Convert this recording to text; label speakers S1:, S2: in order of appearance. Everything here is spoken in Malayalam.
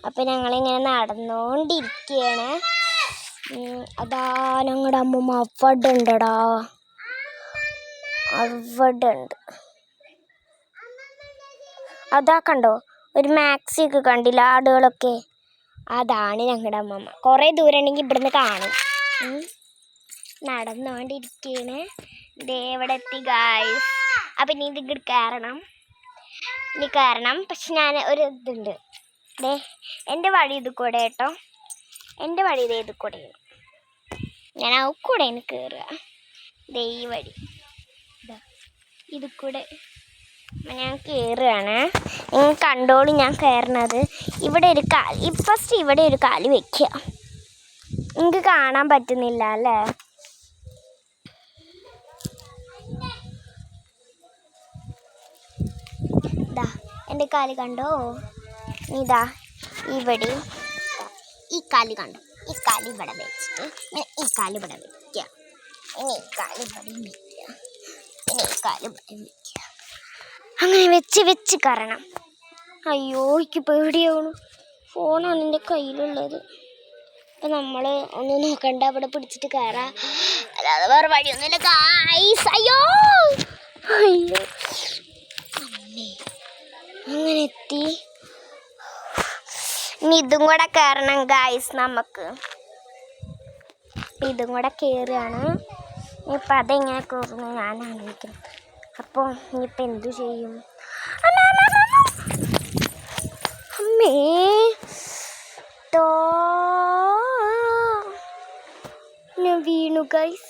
S1: അപ്പം ഞങ്ങളിങ്ങനെ നടന്നുകൊണ്ടിരിക്കുകയാണ്. അതാ ഞങ്ങളുടെ അമ്മൂമ്മ അവിടെ ഉണ്ടടാ, അവിടെ ഉണ്ട്. അതാ കണ്ടോ, ഒരു മാക്സിയൊക്കെ കണ്ടില്ല, ആടുകളൊക്കെ. അതാണ് ഞങ്ങളുടെ അമ്മമ്മ. കുറേ ദൂരം ഉണ്ടെങ്കിൽ ഇവിടുന്ന് കാണും. നടന്നുകൊണ്ടിരിക്കുകയാണ്. ദേ ഇവിടെ എത്തി ഗായ്സ്. അപ്പം ഇനി ഇതിങ്ങോട്ട് കയറണം. പക്ഷെ ഞാൻ ഒരു ഇതുണ്ട്. ദേ എൻ്റെ വഴി ഇത് കൂടെ കേട്ടോ, എൻ്റെ വഴി ഇതേ ഇത് കൂടെയാണ്. ഞാൻ ആ കൂടെയാണ് കയറുക. ദേ ഈ വഴി ഇത് കൂടെ ഞാൻ കയറുകയാണ്. നിങ്ങൾ കണ്ടോളൂ ഞാൻ കയറണത്. ഇവിടെ ഒരു ഫസ്റ്റ് ഇവിടെ ഒരു കാല് വെക്കുക. നിങ്ങൾക്ക് കാണാൻ പറ്റുന്നില്ല അല്ലേ? ഇതാ എൻ്റെ കാല് കണ്ടോ? ഇതാ ഇവിടെ ഈ കാല് കണ്ടോ? ഈ കാല് ഇവിടെ വെച്ചിട്ട് ഈ കാല് ഇവിടെ വെക്കുക, ഇനി ഈ കാല് ഇവിടെ വെക്കുക, പിന്നെ ഈ കാല് ഇവിടെ വെക്കുക. അങ്ങനെ വെച്ച് കയറണം. അയ്യോ എനിക്ക് പേടിയാവണം. ഫോണാണ് എൻ്റെ കയ്യിലുള്ളത്. അപ്പം നമ്മൾ ഒന്നും നോക്കണ്ട, അവിടെ പിടിച്ചിട്ട് കയറാം, അല്ലാതെ വേറെ വഴിയൊന്നുമില്ല ഗായ്സ്. അയ്യോ അയ്യോ അമ്മേ, അങ്ങനെ എത്തി. ഇനി ഇതും കൂടെ കയറണം ഗായ്സ് നമുക്ക്. ഇതും കൂടെ കയറുകയാണ്. ഇപ്പം അതെങ്ങനെ കയറുന്നു ഞാൻ ആലോചിക്കണം. അപ്പോൾ ഇനിയിപ്പോൾ എന്തു ചെയ്യും? അമ്മേ ഞാൻ വീണു ഗൈസ്.